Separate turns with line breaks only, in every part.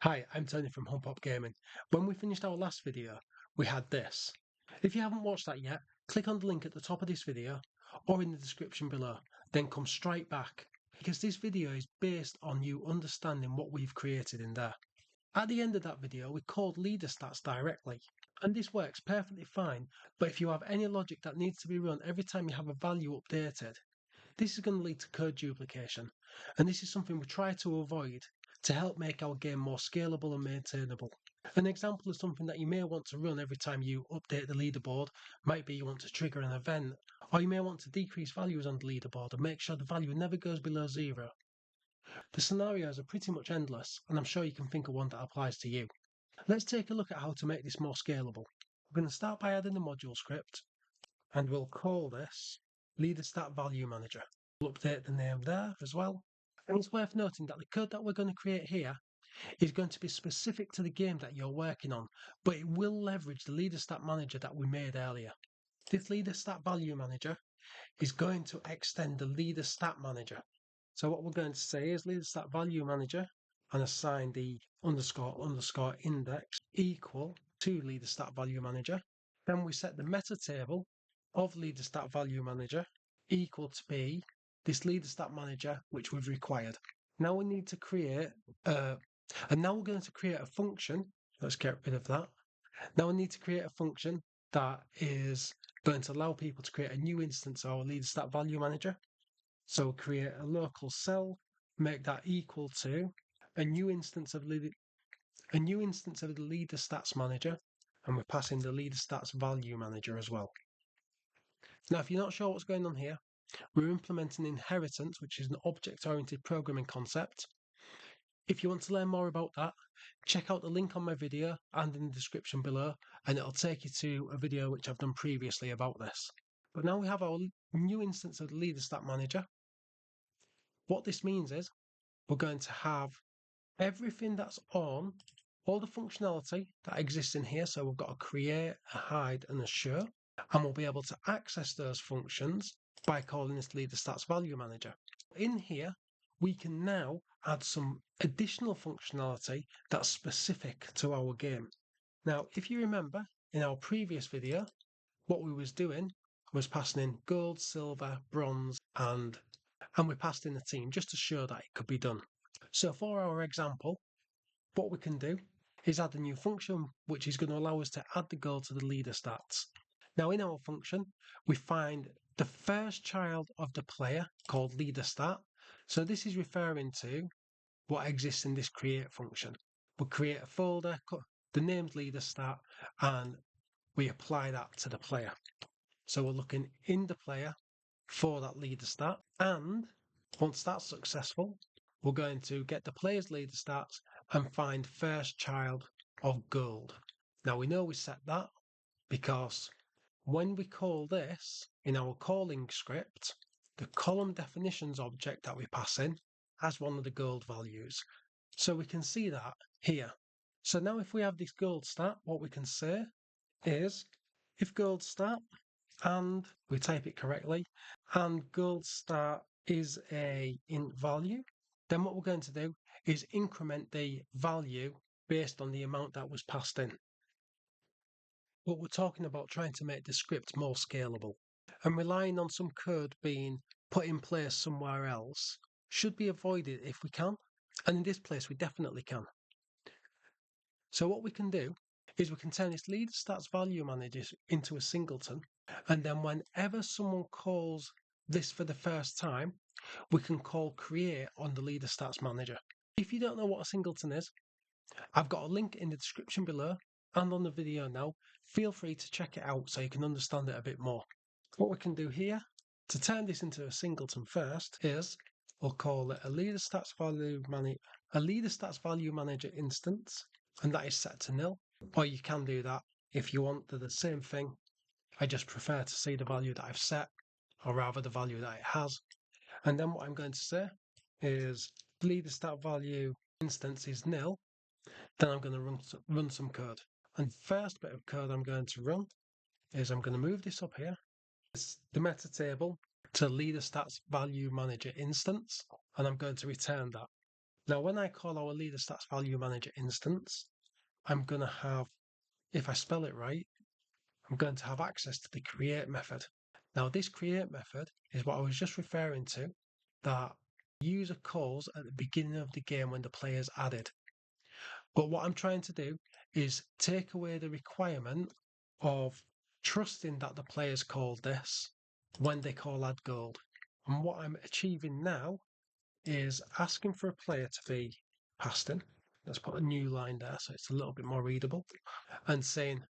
Hi, I'm Tony from Humpop Gaming. When we finished our last video, we had this. If you haven't watched that yet, click on the link at the top of this video or in the description below, then come straight back because this video is based on you understanding what we've created in there. At the end of that video, we called leader stats directly, and this works perfectly fine, but if you have any logic that needs to be run every time you have a value updated, this is going to lead to code duplication, and this is something we try to avoid to help make our game more scalable and maintainable. An example of something that you may want to run every time you update the leaderboard might be you want to trigger an event, or you may want to decrease values on the leaderboard and make sure the value never goes below 0. The scenarios are pretty much endless, and I'm sure you can think of one that applies to you. Let's take a look at how to make this more scalable. We're going to start by adding a module script, and we'll call this Leader Stat Value Manager. We'll update the name there as well. And it's worth noting that the code that we're going to create here is going to be specific to the game that you're working on, but it will leverage the Leader Stat Manager that we made earlier. This Leader Stat Value Manager is going to extend the Leader Stat Manager. So what we're going to say is Leader Stat Value Manager and assign the underscore index equal to Leader Stat Value Manager. Then we set the meta table of Leader Stat Value Manager equal to be this Leader Stat Manager which we've required. Now we need to create and now we're going to create a function. Let's get rid of that. Now we need to create a function that is going to allow people to create a new instance of our Leader Stat Value Manager. So create a local cell, make that equal to a new instance of the Leader Stats Manager, and we're passing the Leader Stats Value Manager as well. Now, if you're not sure what's going on here, we're implementing inheritance, which is an object-oriented programming concept. If you want to learn more about that, check out the link on my video and in the description below, and it'll take you to a video which I've done previously about this. But now we have our new instance of the Leader Stat Manager. What this means is we're going to have everything that's on, all the functionality that exists in here. So we've got a create, a hide, and a show, and we'll be able to access those functions by calling this Leader Stats Value Manager. In here, we can now add some additional functionality that's specific to our game. Now, if you remember in our previous video, what we was doing was passing in gold, silver, bronze, and we passed in a team just to show that it could be done. So for our example, what we can do is add a new function which is going to allow us to add the goal to the leader stats. Now in our function, we find the first child of the player called leader stat. So this is referring to what exists in this create function. We'll create a folder, the named leader stat, and we apply that to the player. So we're looking in the player for that leader stat, and once that's successful, we're going to get the player's leader stats and find first child of gold. Now we know we set that because when we call this in our calling script, the column definitions object that we pass in has one of the gold values. So we can see that here. So now if we have this gold stat, what we can say is if gold stat, and we type it correctly, and gold stat is a int value, then what we're going to do is increment the value based on the amount that was passed in. But we're talking about trying to make the script more scalable, and relying on some code being put in place somewhere else should be avoided if we can, and in this place we definitely can. So what we can do is we can turn this leader stats value manager into a singleton, and then whenever someone calls this for the first time, we can call create on the leader stats manager. If you don't know what a singleton is, I've got a link in the description below and on the video now. Feel free to check it out so you can understand it a bit more. What we can do here to turn this into a singleton first is we'll call it a leader stats value manager instance, and that is set to nil. Or you can do that if you want to do the same thing. I just prefer to see the value that I've set, or rather the value that it has. And then what I'm going to say is leader stat value instance is nil. Then I'm going to run some code. And first bit of code I'm going to run is I'm going to move this up here. It's the meta table to leader stats value manager instance, and I'm going to return that. Now, when I call our leader stats value manager instance, I'm going to have, if I spell it right, I'm going to have access to the create method. Now, this create method is what I was just referring to, that user calls at the beginning of the game when the player's added. But what I'm trying to do is take away the requirement of trusting that the players called this when they call add gold. And what I'm achieving now is asking for a player to be passed in. Let's put a new line there so it's a little bit more readable. And saying,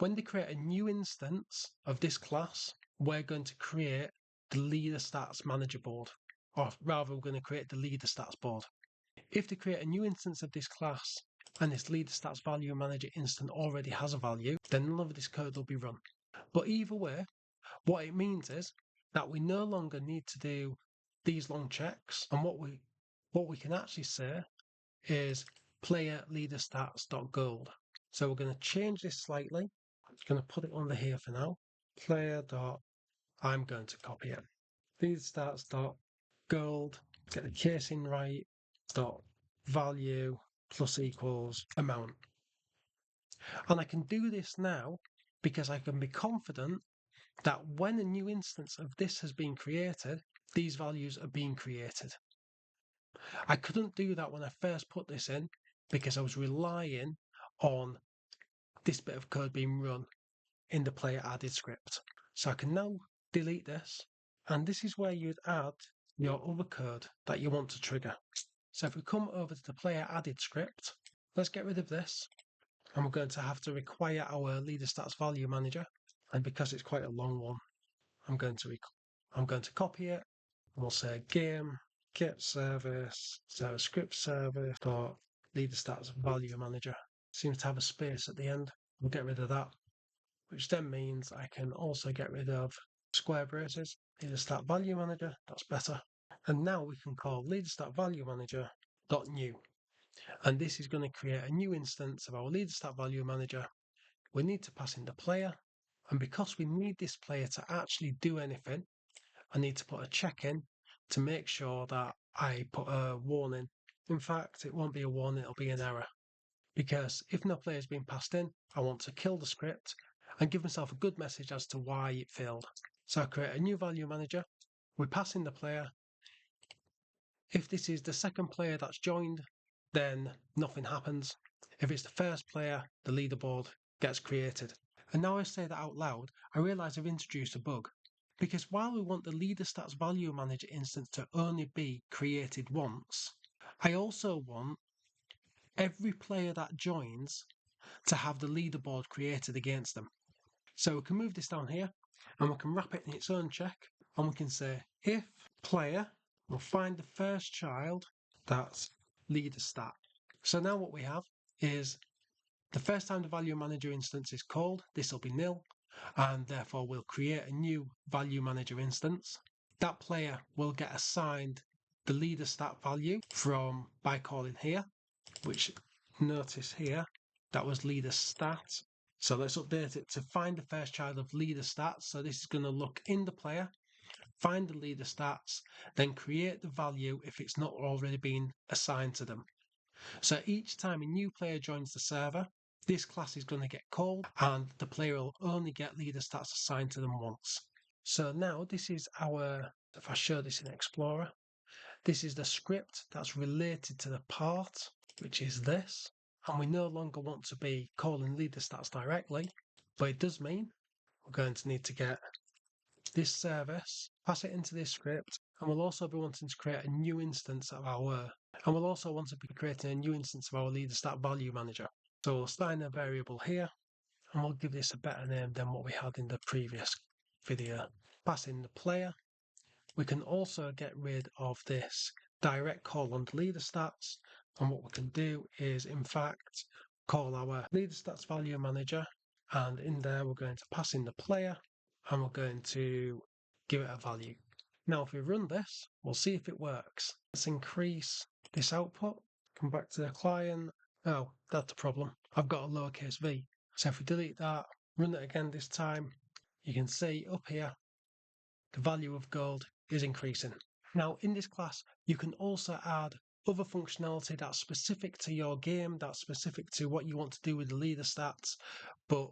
when they create a new instance of this class, we're going to create the leader stats manager board. Or rather, we're going to create the leader stats board. If they create a new instance of this class and this leader stats value manager instance already has a value, then none of this code will be run. But either way, what it means is that we no longer need to do these long checks, and what we can actually say is player leader stats.gold. So we're going to change this slightly. I'm going to put it under here for now. Player dot, I'm going to copy it. Leader stats dot gold, get the casing right, dot value plus equals amount. And I can do this now because I can be confident that when a new instance of this has been created, these values are being created. I couldn't do that when I first put this in because I was relying on this bit of code being run in the player added script. So I can now delete this, and this is where you'd add your other code that you want to trigger. So if we come over to the player added script, let's get rid of this, and we're going to have to require our leader stats value manager. And because it's quite a long one, I'm going to copy it, and we'll say game get service, so script service dot leader stats value manager. Seems to have a space at the end. We'll get rid of that, which then means I can also get rid of square braces. Leader stat value manager, that's better. And now we can call leader stat value manager dot new. And this is going to create a new instance of our leader stat value manager. We need to pass in the player. And because we need this player to actually do anything, I need to put a check in to make sure that I put a warning. In fact, it won't be a warning, it'll be an error. Because if no player has been passed in, I want to kill the script and give myself a good message as to why it failed. So I create a new value manager. We pass in the player. If this is the second player that's joined, then nothing happens. If it's the first player, the leaderboard gets created. And now I say that out loud, I realise I've introduced a bug. Because while we want the leader stats value manager instance to only be created once, I also want every player that joins to have the leaderboard created against them. So we can move this down here and we can wrap it in its own check, and we can say if player will find the first child, that's leader stat. So now what we have is the first time the value manager instance is called, this will be nil, and therefore we'll create a new value manager instance. That player will get assigned the leader stat value by calling here, which notice here, that was leader stat. So let's update it to find the first child of leader stats. So this is going to look in the player, find the leader stats, then create the value if it's not already been assigned to them. So each time a new player joins the server, this class is going to get called and the player will only get leader stats assigned to them once. So now this is if I show this in Explorer, this is the script that's related to the part, which is this. And we no longer want to be calling leader stats directly, but it does mean we're going to need to get this service, pass it into this script, and we'll also be wanting to create a new instance of we'll also want to be creating a new instance of our leader stat value manager. So we'll assign a variable here, and we'll give this a better name than what we had in the previous video. Pass in the player. We can also get rid of this direct call on the leader stats, and what we can do is in fact call our leader stats value manager, and in there we're going to pass in the player and we're going to give it a value. Now if we run this, we'll see if it works. Let's increase this output, come back to the client. Oh, that's the problem. I've got a lowercase v. So if we delete that, run it again this time, you can see up here the value of gold is increasing. Now in this class, you can also add other functionality that's specific to your game, that's specific to what you want to do with the leader stats. But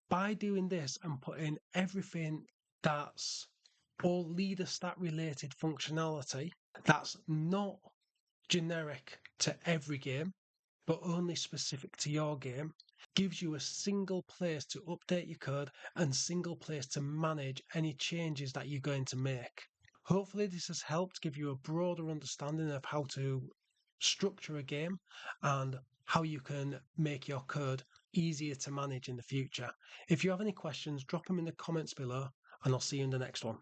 by doing this and putting everything that's all leader stat related functionality that's not generic to every game, but only specific to your game, gives you a single place to update your code and single place to manage any changes that you're going to make. Hopefully this has helped give you a broader understanding of how to structure a game and how you can make your code easier to manage in the future. If you have any questions, drop them in the comments below and I'll see you in the next one.